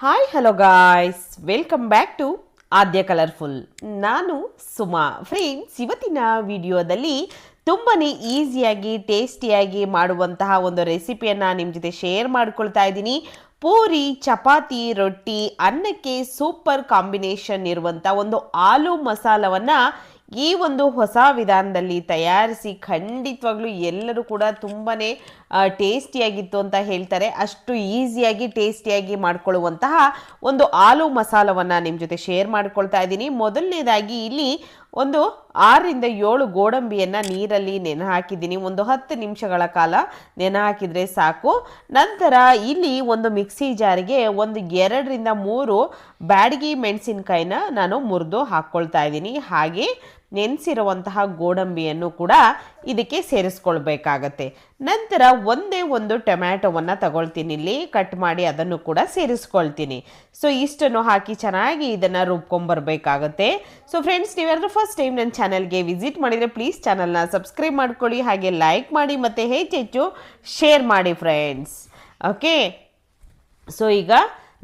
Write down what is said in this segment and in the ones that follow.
Hi hello guys, welcome back to Aadya colourful. ನಾನು Suma. Friends, ಇವತ್ತಿನ ವಿಡಿಯೋದಲ್ಲಿ ತುಂಬನೇ ಈಸಿಯಾಗಿ ಟೇಸ್ಟಿಯಾಗಿ ಮಾಡುವಂತಹ ಒಂದು ರೆಸಿಪಿಯನ್ನು ನಿಮ್ಮ ಜೊತೆ ಶೇರ್ ಮಾಡ್ಕೊಳ್ತಾ ಇದ್ದೀನಿ. ಪೂರಿ, ಚಪಾತಿ, ರೊಟ್ಟಿ, ಅನ್ನಕ್ಕೆ ಸೂಪರ್ ಕಾಂಬಿನೇಷನ್ ಇರುವಂಥ ಒಂದು ಆಲೂ ಮಸಾಲವನ್ನು ಈ ಒಂದು ಹೊಸ ವಿಧಾನದಲ್ಲಿ ತಯಾರಿಸಿ ಖಂಡಿತವಾಗ್ಲೂ ಎಲ್ಲರೂ ಕೂಡ ತುಂಬಾ ಟೇಸ್ಟಿಯಾಗಿತ್ತು ಅಂತ ಹೇಳ್ತಾರೆ. ಅಷ್ಟು ಈಸಿಯಾಗಿ ಟೇಸ್ಟಿಯಾಗಿ ಮಾಡ್ಕೊಳ್ಳುವಂತಹ ಒಂದು ಆಲೂ ಮಸಾಲವನ್ನು ನಿಮ್ಮ ಜೊತೆ ಶೇರ್ ಮಾಡ್ಕೊಳ್ತಾ ಇದ್ದೀನಿ. ಮೊದಲನೇದಾಗಿ ಇಲ್ಲಿ ಒಂದು 6-7 ಗೋಡಂಬಿಯನ್ನು ನೀರಲ್ಲಿ ನೆನೆ ಹಾಕಿದ್ದೀನಿ. ಒಂದು 10 ನಿಮಿಷಗಳ ಕಾಲ ನೆನೆ ಹಾಕಿದರೆ ಸಾಕು. ನಂತರ ಇಲ್ಲಿ ಒಂದು ಮಿಕ್ಸಿ ಜಾರಿಗೆ ಒಂದು 2-3 ಬ್ಯಾಡಗಿ ಮೆಣಸಿನಕಾಯಿನ ನಾನು ಮುರಿದು ಹಾಕ್ಕೊಳ್ತಾ ಇದ್ದೀನಿ. ಹಾಗೆ ನೆನೆಸಿರುವಂತಹ ಗೋಡಂಬಿಯನ್ನು ಕೂಡ ಇದಕ್ಕೆ ಸೇರಿಸ್ಕೊಳ್ಬೇಕಾಗತ್ತೆ. ನಂತರ ಒಂದೇ ಒಂದು ಟೊಮ್ಯಾಟೊವನ್ನು ತಗೊಳ್ತೀನಿ, ಇಲ್ಲಿ ಕಟ್ ಮಾಡಿ ಅದನ್ನು ಕೂಡ ಸೇರಿಸ್ಕೊಳ್ತೀನಿ. ಸೊ ಇಷ್ಟನ್ನು ಹಾಕಿ ಚೆನ್ನಾಗಿ ಇದನ್ನು ರುಬ್ಕೊಂಬರ್ಬೇಕಾಗತ್ತೆ. ಸೊ ಫ್ರೆಂಡ್ಸ್, ನೀವ್ಯಾರು ಫಸ್ಟ್ ಟೈಮ್ ನನ್ನ ಚಾನಲ್ಗೆ ವಿಸಿಟ್ ಮಾಡಿದರೆ ಪ್ಲೀಸ್ ಚಾನಲ್ನ ಸಬ್ಸ್ಕ್ರೈಬ್ ಮಾಡ್ಕೊಳ್ಳಿ, ಹಾಗೆ ಲೈಕ್ ಮಾಡಿ ಮತ್ತು ಹೆಚ್ಚೆಚ್ಚು ಶೇರ್ ಮಾಡಿ ಫ್ರೆಂಡ್ಸ್. ಓಕೆ, ಸೊ ಈಗ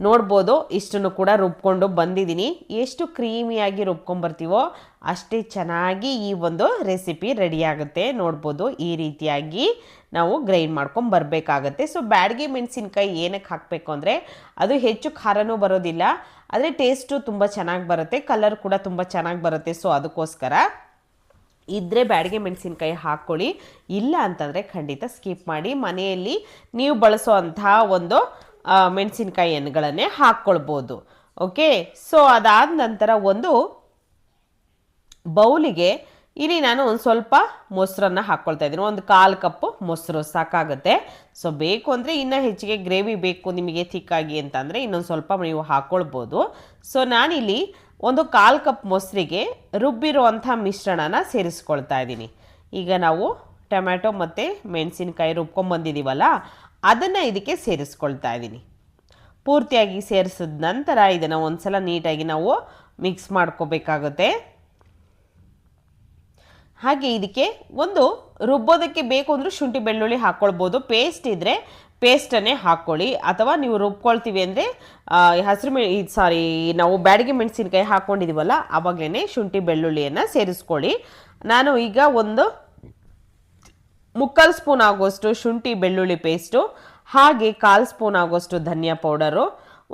ನೋಡ್ಬೋದು ಇಷ್ಟನ್ನು ಕೂಡ ರುಬ್ಕೊಂಡು ಬಂದಿದ್ದೀನಿ. ಎಷ್ಟು ಕ್ರೀಮಿಯಾಗಿ ರುಬ್ಕೊಂಬರ್ತೀವೋ ಅಷ್ಟೇ ಚೆನ್ನಾಗಿ ಈ ಒಂದು ರೆಸಿಪಿ ರೆಡಿ ಆಗುತ್ತೆ. ನೋಡ್ಬೋದು ಈ ರೀತಿಯಾಗಿ ನಾವು ಗ್ರೈಂಡ್ ಮಾಡ್ಕೊಂಡು ಬರಬೇಕಾಗತ್ತೆ. ಸೊ ಬ್ಯಾಡಗಿ ಮೆಣಸಿನ್ಕಾಯಿ ಏನಕ್ಕೆ ಹಾಕಬೇಕು ಅಂದರೆ ಅದು ಹೆಚ್ಚು ಖಾರನೂ ಬರೋದಿಲ್ಲ, ಆದರೆ ಟೇಸ್ಟು ತುಂಬ ಚೆನ್ನಾಗಿ ಬರುತ್ತೆ, ಕಲರ್ ಕೂಡ ತುಂಬ ಚೆನ್ನಾಗಿ ಬರುತ್ತೆ. ಸೊ ಅದಕ್ಕೋಸ್ಕರ ಇದ್ದರೆ ಬ್ಯಾಡಗಿ ಮೆಣಸಿನ್ಕಾಯಿ ಹಾಕ್ಕೊಳ್ಳಿ, ಇಲ್ಲ ಅಂತಂದರೆ ಖಂಡಿತ ಸ್ಕಿಪ್ ಮಾಡಿ. ಮನೆಯಲ್ಲಿ ನೀವು ಬಳಸೋ ಅಂತಹ ಒಂದು ಮೆಣಸಿನ್ಕಾಯಿ ಎಣ್ಣೆಗಳನ್ನೇ ಹಾಕ್ಕೊಳ್ಬೋದು. ಓಕೆ, ಸೊ ಅದಾದ ನಂತರ ಒಂದು ಬೌಲಿಗೆ ಇಲ್ಲಿ ನಾನು ಒಂದು ಸ್ವಲ್ಪ ಮೊಸರನ್ನು ಹಾಕ್ಕೊಳ್ತಾ ಇದ್ದೀನಿ. ಒಂದು 1/4 ಕಪ್ಪು ಮೊಸರು ಸಾಕಾಗುತ್ತೆ. ಸೊ ಬೇಕು ಅಂದರೆ ಇನ್ನೂ ಹೆಚ್ಚಿಗೆ ಗ್ರೇವಿ ಬೇಕು ನಿಮಗೆ ಥಿಕ್ಕಾಗಿ ಅಂತಂದರೆ ಇನ್ನೊಂದು ಸ್ವಲ್ಪ ನೀವು ಹಾಕ್ಕೊಳ್ಬೋದು. ಸೊ ನಾನಿಲ್ಲಿ ಒಂದು 1/4 ಕಪ್ ಮೊಸರಿಗೆ ರುಬ್ಬಿರುವಂಥ ಮಿಶ್ರಣನ ಸೇರಿಸ್ಕೊಳ್ತಾ ಇದ್ದೀನಿ. ಈಗ ನಾವು ಟೊಮ್ಯಾಟೊ ಮತ್ತು ಮೆಣಸಿನ್ಕಾಯಿ ರುಬ್ಕೊಂಬಂದಿದ್ದೀವಲ್ಲ, ಅದನ್ನು ಇದಕ್ಕೆ ಸೇರಿಸ್ಕೊಳ್ತಾ ಇದ್ದೀನಿ. ಪೂರ್ತಿಯಾಗಿ ಸೇರಿಸಿದ ನಂತರ ಇದನ್ನು ಒಂದು ಸಲ ನೀಟಾಗಿ ನಾವು ಮಿಕ್ಸ್ ಮಾಡ್ಕೋಬೇಕಾಗುತ್ತೆ. ಹಾಗೆ ಇದಕ್ಕೆ ಒಂದು ರುಬ್ಬೋದಕ್ಕೆ ಬೇಕು ಅಂದರೆ ಶುಂಠಿ ಬೆಳ್ಳುಳ್ಳಿ ಹಾಕ್ಕೊಳ್ಬೋದು, ಪೇಸ್ಟ್ ಇದ್ದರೆ ಪೇಸ್ಟನ್ನೇ ಹಾಕ್ಕೊಳ್ಳಿ. ಅಥವಾ ನೀವು ರುಬ್ಕೊಳ್ತೀವಿ ಅಂದರೆ ನಾವು ಬ್ಯಾಡಗಿ ಮೆಣಸಿನ್ಕಾಯಿ ಹಾಕ್ಕೊಂಡಿದ್ದೀವಲ್ಲ ಆವಾಗಲೇ ಶುಂಠಿ ಬೆಳ್ಳುಳ್ಳಿಯನ್ನು ಸೇರಿಸ್ಕೊಳ್ಳಿ. ನಾನು ಈಗ ಒಂದು 3/4 ಸ್ಪೂನ್ ಆಗುವಷ್ಟು ಶುಂಠಿ ಬೆಳ್ಳುಳ್ಳಿ ಪೇಸ್ಟು, ಹಾಗೆ 1/4 ಸ್ಪೂನ್ ಆಗುವಷ್ಟು ಧನಿಯಾ ಪೌಡರು,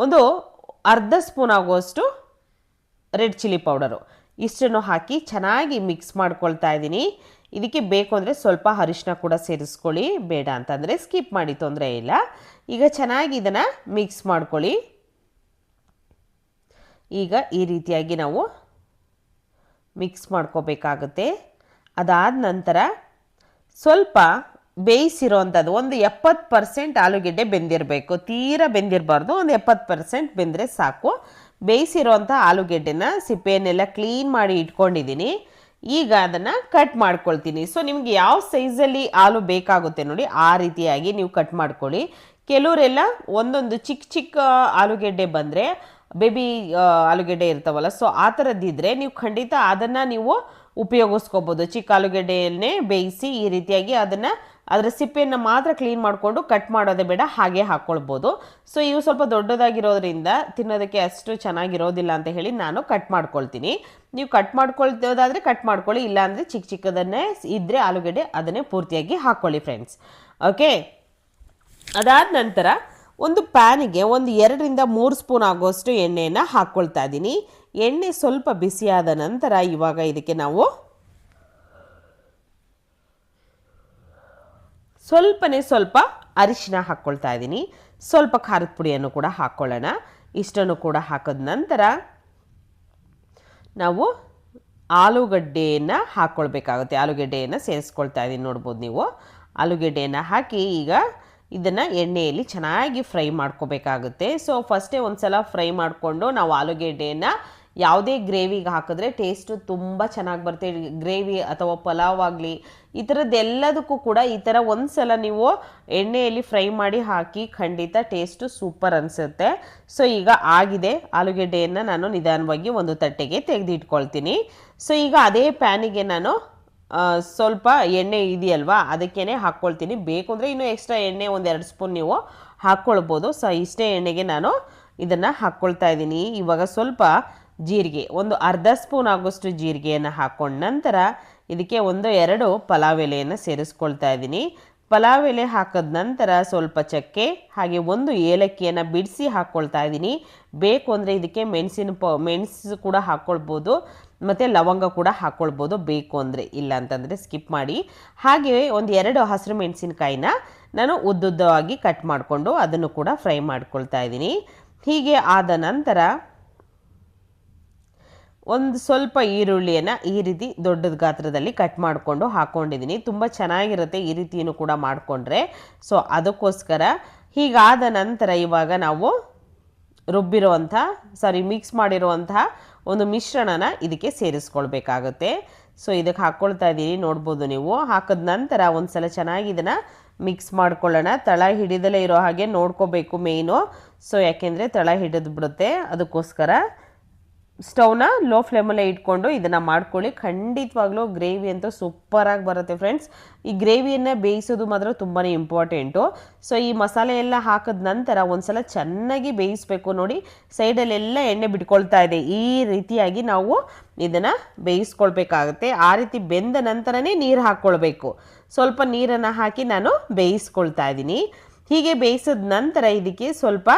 ಒಂದು 1/2 ಸ್ಪೂನ್ ಆಗುವಷ್ಟು ರೆಡ್ ಚಿಲ್ಲಿ ಪೌಡರು, ಇಷ್ಟನ್ನು ಹಾಕಿ ಚೆನ್ನಾಗಿ ಮಿಕ್ಸ್ ಮಾಡ್ಕೊಳ್ತಾ ಇದ್ದೀನಿ. ಇದಕ್ಕೆ ಬೇಕು ಅಂದರೆ ಸ್ವಲ್ಪ ಅರಿಶಿನ ಕೂಡ ಸೇರಿಸ್ಕೊಳ್ಳಿ, ಬೇಡ ಅಂತಂದರೆ ಸ್ಕಿಪ್ ಮಾಡಿ, ತೊಂದರೆ ಇಲ್ಲ. ಈಗ ಚೆನ್ನಾಗಿ ಇದನ್ನು ಮಿಕ್ಸ್ ಮಾಡ್ಕೊಳ್ಳಿ. ಈಗ ಈ ರೀತಿಯಾಗಿ ನಾವು ಮಿಕ್ಸ್ ಮಾಡ್ಕೋಬೇಕಾಗುತ್ತೆ. ಅದಾದ ನಂತರ ಸ್ವಲ್ಪ ಬೇಯಿಸಿರೋ ಅಂಥದ್ದು ಒಂದು 70% ಆಲೂಗೆಡ್ಡೆ ಬೆಂದಿರಬೇಕು, ತೀರಾ ಬೆಂದಿರಬಾರ್ದು, ಒಂದು 70% ಬೆಂದರೆ ಸಾಕು. ಬೇಯಿಸಿರೋಂಥ ಆಲೂಗೆಡ್ಡೆನ ಸಿಪ್ಪೆಯನ್ನೆಲ್ಲ ಕ್ಲೀನ್ ಮಾಡಿ ಇಟ್ಕೊಂಡಿದ್ದೀನಿ. ಈಗ ಅದನ್ನು ಕಟ್ ಮಾಡ್ಕೊಳ್ತೀನಿ. ಸೊ ನಿಮಗೆ ಯಾವ ಸೈಜಲ್ಲಿ ಆಲೂ ಬೇಕಾಗುತ್ತೆ ನೋಡಿ ಆ ರೀತಿಯಾಗಿ ನೀವು ಕಟ್ ಮಾಡ್ಕೊಳ್ಳಿ. ಕೆಲವರೆಲ್ಲ ಒಂದೊಂದು ಚಿಕ್ಕ ಚಿಕ್ಕ ಆಲೂಗೆಡ್ಡೆ ಬಂದರೆ, ಬೇಬಿ ಆಲೂಗೆಡ್ಡೆ ಇರ್ತಾವಲ್ಲ, ಸೊ ಆ ಥರದ್ದಿದ್ರೆ ನೀವು ಖಂಡಿತ ಅದನ್ನು ನೀವು ಉಪಯೋಗಿಸ್ಕೋಬೋದು. ಚಿಕ್ಕ ಆಲೂಗೆಡ್ಡೆಯನ್ನೇ ಬೇಯಿಸಿ ಈ ರೀತಿಯಾಗಿ ಅದರ ಸಿಪ್ಪೆಯನ್ನು ಮಾತ್ರ ಕ್ಲೀನ್ ಮಾಡಿಕೊಂಡು ಕಟ್ ಮಾಡೋದೇ ಬೇಡ, ಹಾಗೆ ಹಾಕ್ಕೊಳ್ಬೋದು. ಸೊ ಇವು ಸ್ವಲ್ಪ ದೊಡ್ಡದಾಗಿರೋದ್ರಿಂದ ತಿನ್ನೋದಕ್ಕೆ ಅಷ್ಟು ಚೆನ್ನಾಗಿರೋದಿಲ್ಲ ಅಂತ ಹೇಳಿ ನಾನು ಕಟ್ ಮಾಡ್ಕೊಳ್ತೀನಿ. ನೀವು ಕಟ್ ಮಾಡ್ಕೊಳ್ತೋದಾದರೆ ಕಟ್ ಮಾಡ್ಕೊಳ್ಳಿ, ಇಲ್ಲಾಂದರೆ ಚಿಕ್ಕ ಚಿಕ್ಕದನ್ನೇ ಇದ್ದರೆ ಆಲೂಗೆಡ್ಡೆ ಅದನ್ನೇ ಪೂರ್ತಿಯಾಗಿ ಹಾಕ್ಕೊಳ್ಳಿ ಫ್ರೆಂಡ್ಸ್. ಓಕೆ, ಅದಾದ ನಂತರ ಒಂದು ಪ್ಯಾನಿಗೆ ಒಂದು 2-3 ಸ್ಪೂನ್ ಆಗುವಷ್ಟು ಎಣ್ಣೆಯನ್ನು ಹಾಕ್ಕೊಳ್ತಾ ಇದ್ದೀನಿ. ಎಣ್ಣೆ ಸ್ವಲ್ಪ ಬಿಸಿಯಾದ ನಂತರ ಇವಾಗ ಇದಕ್ಕೆ ನಾವು ಸ್ವಲ್ಪ ಅರಿಶಿನ ಹಾಕ್ಕೊಳ್ತಾ ಇದ್ದೀನಿ. ಸ್ವಲ್ಪ ಖಾರದ ಪುಡಿಯನ್ನು ಕೂಡ ಹಾಕ್ಕೊಳ್ಳೋಣ. ಇಷ್ಟನ್ನು ಕೂಡ ಹಾಕಿದ ನಂತರ ನಾವು ಆಲೂಗಡ್ಡೆಯನ್ನು ಹಾಕ್ಕೊಳ್ಬೇಕಾಗುತ್ತೆ. ಆಲೂಗೆಡ್ಡೆಯನ್ನು ಸೇರಿಸ್ಕೊಳ್ತಾ ಇದ್ದೀನಿ, ನೋಡ್ಬೋದು ನೀವು. ಆಲೂಗೆಡ್ಡೆಯನ್ನು ಹಾಕಿ ಈಗ ಇದನ್ನು ಎಣ್ಣೆಯಲ್ಲಿ ಚೆನ್ನಾಗಿ ಫ್ರೈ ಮಾಡ್ಕೋಬೇಕಾಗುತ್ತೆ. ಸೊ ಫಸ್ಟೇ ಒಂದು ಸಲ ಫ್ರೈ ಮಾಡಿಕೊಂಡು ನಾವು ಆಲೂಗೆಡ್ಡೆಯನ್ನು ಯಾವುದೇ ಗ್ರೇವಿಗೆ ಹಾಕಿದ್ರೆ ಟೇಸ್ಟು ತುಂಬ ಚೆನ್ನಾಗಿ ಬರುತ್ತೆ. ಗ್ರೇವಿ ಅಥವಾ ಪಲಾವ್ ಆಗಲಿ ಈ ಥರದ್ದೆಲ್ಲದಕ್ಕೂ ಕೂಡ ಈ ಥರ ಒಂದು ಸಲ ನೀವು ಎಣ್ಣೆಯಲ್ಲಿ ಫ್ರೈ ಮಾಡಿ ಹಾಕಿ ಖಂಡಿತ ಟೇಸ್ಟು ಸೂಪರ್ ಅನಿಸುತ್ತೆ. ಸೊ ಈಗ ಆಗಿದೆ. ಆಲೂಗೆಡ್ಡೆಯನ್ನು ನಾನು ನಿಧಾನವಾಗಿ ಒಂದು ತಟ್ಟೆಗೆ ತೆಗೆದಿಟ್ಕೊಳ್ತೀನಿ. ಸೊ ಈಗ ಅದೇ ಪ್ಯಾನಿಗೆ ನಾನು ಸ್ವಲ್ಪ ಎಣ್ಣೆ ಇದೆಯಲ್ವಾ ಅದಕ್ಕೇ ಹಾಕ್ಕೊಳ್ತೀನಿ. ಬೇಕು ಅಂದರೆ ಇನ್ನೂ ಎಕ್ಸ್ಟ್ರಾ ಎಣ್ಣೆ ಒಂದು 2 ಸ್ಪೂನ್ ನೀವು ಹಾಕ್ಕೊಳ್ಬೋದು. ಸೊ ಇಷ್ಟೇ ಎಣ್ಣೆಗೆ ನಾನು ಇದನ್ನು ಹಾಕ್ಕೊಳ್ತಾ ಇದ್ದೀನಿ. ಇವಾಗ ಸ್ವಲ್ಪ ಜೀರಿಗೆ, ಒಂದು ಅರ್ಧ ಸ್ಪೂನ್ ಆಗೋಷ್ಟು ಜೀರಿಗೆಯನ್ನು ಹಾಕ್ಕೊಂಡ ನಂತರ ಇದಕ್ಕೆ 1-2 ಪಲಾವ್ ಎಲೆಯನ್ನು ಸೇರಿಸ್ಕೊಳ್ತಾ ಇದ್ದೀನಿ. ಪಲಾವ್ ಎಲೆ ಹಾಕಿದ ನಂತರ ಸ್ವಲ್ಪ ಚಕ್ಕೆ ಹಾಗೆ 1 ಏಲಕ್ಕಿಯನ್ನು ಬಿಡಿಸಿ ಹಾಕ್ಕೊಳ್ತಾ ಇದ್ದೀನಿ. ಬೇಕು ಅಂದರೆ ಇದಕ್ಕೆ ಮೆಣಸು ಕೂಡ ಹಾಕ್ಕೊಳ್ಬೋದು ಮತ್ತು ಲವಂಗ ಕೂಡ ಹಾಕ್ಕೊಳ್ಬೋದು ಬೇಕು ಅಂದರೆ, ಇಲ್ಲ ಅಂತಂದರೆ ಸ್ಕಿಪ್ ಮಾಡಿ. ಹಾಗೆ 1-2 ಹಸಿರು ಮೆಣಸಿನಕಾಯಿನ ನಾನು ಉದ್ದುದ್ದವಾಗಿ ಕಟ್ ಮಾಡಿಕೊಂಡು ಅದನ್ನು ಕೂಡ ಫ್ರೈ ಮಾಡ್ಕೊಳ್ತಾ ಇದ್ದೀನಿ. ಹೀಗೆ ಆದ ನಂತರ ಒಂದು ಸ್ವಲ್ಪ ಈರುಳ್ಳಿಯನ್ನು ಈ ರೀತಿ ದೊಡ್ಡದ ಗಾತ್ರದಲ್ಲಿ ಕಟ್ ಮಾಡಿಕೊಂಡು ಹಾಕ್ಕೊಂಡಿದ್ದೀನಿ. ತುಂಬ ಚೆನ್ನಾಗಿರುತ್ತೆ ಈ ರೀತಿಯೂ ಕೂಡ ಮಾಡಿಕೊಂಡ್ರೆ. ಸೊ ಅದಕ್ಕೋಸ್ಕರ ಹೀಗಾದ ನಂತರ ಇವಾಗ ನಾವು ಮಿಕ್ಸ್ ಮಾಡಿರುವಂತಹ ಒಂದು ಮಿಶ್ರಣನ ಇದಕ್ಕೆ ಸೇರಿಸ್ಕೊಳ್ಬೇಕಾಗುತ್ತೆ. ಸೊ ಇದಕ್ಕೆ ಹಾಕ್ಕೊಳ್ತಾ ಇದ್ದೀನಿ, ನೋಡ್ಬೋದು ನೀವು. ಹಾಕಿದ ನಂತರ ಒಂದು ಸಲ ಚೆನ್ನಾಗಿ ಇದನ್ನು ಮಿಕ್ಸ್ ಮಾಡ್ಕೊಳ್ಳೋಣ. ತಳ ಹಿಡಿದಲೇ ಇರೋ ಹಾಗೆ ನೋಡ್ಕೋಬೇಕು ಮೇಯ್ನು. ಸೊ ಯಾಕೆಂದರೆ ತಳ ಹಿಡಿದು ಬಿಡುತ್ತೆ, ಅದಕ್ಕೋಸ್ಕರ ಸ್ಟವ್ನ ಲೋ ಫ್ಲೇಮಲ್ಲೇ ಇಟ್ಕೊಂಡು ಇದನ್ನು ಮಾಡ್ಕೊಳ್ಳಿ. ಖಂಡಿತವಾಗ್ಲೂ ಗ್ರೇವಿ ಅಂತೂ ಸೂಪರಾಗಿ ಬರುತ್ತೆ ಫ್ರೆಂಡ್ಸ್. ಈ ಗ್ರೇವಿಯನ್ನು ಬೇಯಿಸೋದು ಮಾತ್ರ ತುಂಬಾ ಇಂಪಾರ್ಟೆಂಟು. ಸೊ ಈ ಮಸಾಲೆ ಎಲ್ಲ ಹಾಕಿದ ನಂತರ ಒಂದು ಸಲ ಚೆನ್ನಾಗಿ ಬೇಯಿಸಬೇಕು. ನೋಡಿ, ಸೈಡಲ್ಲೆಲ್ಲ ಎಣ್ಣೆ ಬಿಟ್ಕೊಳ್ತಾ ಇದೆ. ಈ ರೀತಿಯಾಗಿ ನಾವು ಇದನ್ನು ಬೇಯಿಸ್ಕೊಳ್ಬೇಕಾಗುತ್ತೆ. ಆ ರೀತಿ ಬೆಂದ ನಂತರನೇ ನೀರು ಹಾಕ್ಕೊಳ್ಬೇಕು. ಸ್ವಲ್ಪ ನೀರನ್ನು ಹಾಕಿ ನಾನು ಬೇಯಿಸ್ಕೊಳ್ತಾ ಇದ್ದೀನಿ. ಹೀಗೆ ಬೇಯಿಸಿದ ನಂತರ ಇದಕ್ಕೆ ಸ್ವಲ್ಪ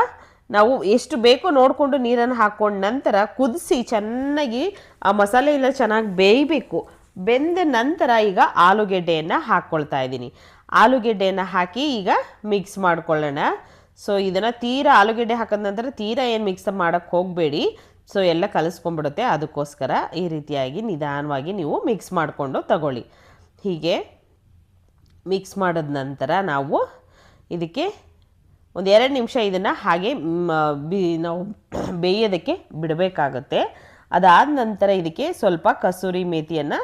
ನಾವು ಎಷ್ಟು ಬೇಕೋ ನೋಡಿಕೊಂಡು ನೀರನ್ನು ಹಾಕ್ಕೊಂಡ ನಂತರ ಕುದಿಸಿ ಚೆನ್ನಾಗಿ ಆ ಮಸಾಲೆ ಎಲ್ಲ ಚೆನ್ನಾಗಿ ಬೇಯಬೇಕು. ಬೆಂದ ನಂತರ ಈಗ ಆಲೂಗೆಡ್ಡೆಯನ್ನು ಹಾಕ್ಕೊಳ್ತಾ ಇದ್ದೀನಿ. ಆಲೂಗೆಡ್ಡೆಯನ್ನು ಹಾಕಿ ಈಗ ಮಿಕ್ಸ್ ಮಾಡ್ಕೊಳ್ಳೋಣ. ಸೊ ಇದನ್ನು ಆಲೂಗೆಡ್ಡೆ ಹಾಕಿದ ನಂತರ ಏನು ಮಿಕ್ಸ್ ಮಾಡೋಕ್ಕೆ ಹೋಗಬೇಡಿ. ಸೊ ಎಲ್ಲ ಕಲಿಸ್ಕೊಂಡ್ಬಿಡುತ್ತೆ. ಅದಕ್ಕೋಸ್ಕರ ಈ ರೀತಿಯಾಗಿ ನಿಧಾನವಾಗಿ ನೀವು ಮಿಕ್ಸ್ ಮಾಡಿಕೊಂಡು ತಗೊಳ್ಳಿ. ಹೀಗೆ ಮಿಕ್ಸ್ ಮಾಡಿದ ನಂತರ ನಾವು ಇದಕ್ಕೆ 1-2 ನಿಮಿಷ ಇದನ್ನು ಹಾಗೆ ನಾವು ಬೇಯೋದಕ್ಕೆ ಬಿಡಬೇಕಾಗತ್ತೆ. ಅದಾದ ನಂತರ ಇದಕ್ಕೆ ಸ್ವಲ್ಪ ಕಸೂರಿ ಮೇಥಿಯನ್ನು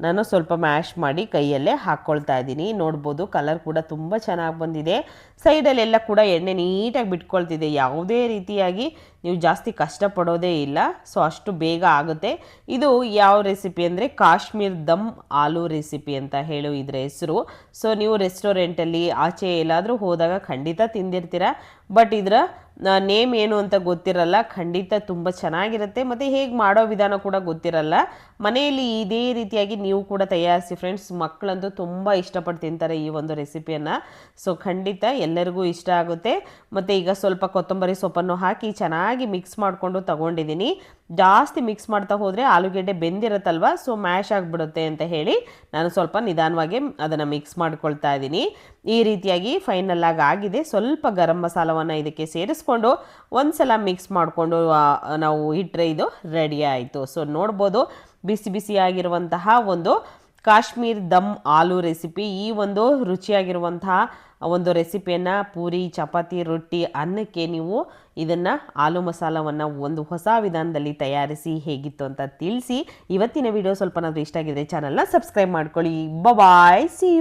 ನಾನು ಸ್ವಲ್ಪ ಮ್ಯಾಶ್ ಮಾಡಿ ಕೈಯಲ್ಲೇ ಹಾಕ್ಕೊಳ್ತಾ ಇದ್ದೀನಿ. ನೋಡ್ಬೋದು ಕಲರ್ ಕೂಡ ತುಂಬ ಚೆನ್ನಾಗಿ ಬಂದಿದೆ. ಸೈಡಲ್ಲೆಲ್ಲ ಕೂಡ ಎಣ್ಣೆ ನೀಟಾಗಿ ಬಿಟ್ಕೊಳ್ತಿದೆ. ಯಾವುದೇ ರೀತಿಯಾಗಿ ನೀವು ಜಾಸ್ತಿ ಕಷ್ಟಪಡೋದೇ ಇಲ್ಲ. ಸೊ ಅಷ್ಟು ಬೇಗ ಆಗುತ್ತೆ. ಇದು ಯಾವ ರೆಸಿಪಿ ಅಂದರೆ ಕಾಶ್ಮೀರ್ ದಮ್ ಆಲೂ ರೆಸಿಪಿ ಅಂತ ಹೇಳು ಇದರ ಹೆಸರು. ಸೊ ನೀವು ರೆಸ್ಟೋರೆಂಟಲ್ಲಿ ಆಚೆ ಎಲ್ಲಾದರೂ ಹೋದಾಗ ಖಂಡಿತ ತಿಂದಿರ್ತೀರ. ಬಟ್ ಇದರ ನೇಮ್ ಏನು ಅಂತ ಗೊತ್ತಿರಲ್ಲ. ಖಂಡಿತ ತುಂಬ ಚೆನ್ನಾಗಿರುತ್ತೆ. ಮತ್ತು ಹೇಗೆ ಮಾಡೋ ವಿಧಾನ ಕೂಡ ಗೊತ್ತಿರಲ್ಲ. ಮನೆಯಲ್ಲಿ ಇದೇ ರೀತಿಯಾಗಿ ನೀವು ಕೂಡ ತಯಾರಿಸಿ ಫ್ರೆಂಡ್ಸ್. ಮಕ್ಕಳಂತೂ ತುಂಬ ಇಷ್ಟಪಟ್ಟು ತಿಂತಾರೆ ಈ ಒಂದು ರೆಸಿಪಿಯನ್ನು. ಸೊ ಖಂಡಿತ ಎಲ್ಲರಿಗೂ ಇಷ್ಟ ಆಗುತ್ತೆ. ಮತ್ತು ಈಗ ಸ್ವಲ್ಪ ಕೊತ್ತಂಬರಿ ಸೊಪ್ಪನ್ನು ಹಾಕಿ ಚೆನ್ನಾಗಿ ಮಿಕ್ಸ್ ಮಾಡಿಕೊಂಡು ತಗೊಂಡಿದ್ದೀನಿ. ಜಾಸ್ತಿ ಮಿಕ್ಸ್ ಮಾಡ್ತಾ ಹೋದರೆ ಆಲೂಗೆಡ್ಡೆ ಬೆಂದಿರುತ್ತಲ್ವ, ಸೊ ಮ್ಯಾಶ್ ಆಗಿಬಿಡುತ್ತೆ ಅಂತ ಹೇಳಿ ನಾನು ಸ್ವಲ್ಪ ನಿಧಾನವಾಗಿ ಅದನ್ನು ಮಿಕ್ಸ್ ಮಾಡ್ಕೊಳ್ತಾ ಇದ್ದೀನಿ. ಈ ರೀತಿಯಾಗಿ ಫೈನಲ್ ಆಗಿದೆ. ಸ್ವಲ್ಪ ಗರಂ ಮಸಾಲವನ್ನು ಇದಕ್ಕೆ ಸೇರಿಸ್ಕೊಂಡು ಒಂದು ಸಲ ಮಿಕ್ಸ್ ಮಾಡಿಕೊಂಡು ನಾವು ಇಟ್ಟರೆ ಇದು ರೆಡಿ ಆಯಿತು. ಸೊ ನೋಡ್ಬೋದು ಬಿಸಿ ಬಿಸಿಯಾಗಿರುವಂತಹ ಒಂದು ಕಾಶ್ಮೀರ್ ದಮ್ ಆಲೂ ರೆಸಿಪಿ. ಈ ಒಂದು ರುಚಿಯಾಗಿರುವಂತಹ ಒಂದು ರೆಸಿಪಿಯನ್ನು ಪೂರಿ, ಚಪಾತಿ, ರೊಟ್ಟಿ, ಅನ್ನಕ್ಕೆ ನೀವು ಇದನ್ನು ಆಲೂ ಮಸಾಲವನ್ನು ಒಂದು ಹೊಸ ವಿಧಾನದಲ್ಲಿ ತಯಾರಿಸಿ ಹೇಗಿತ್ತು ಅಂತ ತಿಳಿಸಿ. ಇವತ್ತಿನ ವಿಡಿಯೋ ಸ್ವಲ್ಪನಾದರೂ ಇಷ್ಟ ಆಗಿದ್ರೆ ಚಾನಲ್ನ ಸಬ್ಸ್ಕ್ರೈಬ್ ಮಾಡ್ಕೊಳ್ಳಿ. ಬಾಯ್, ಸಿ ಯು.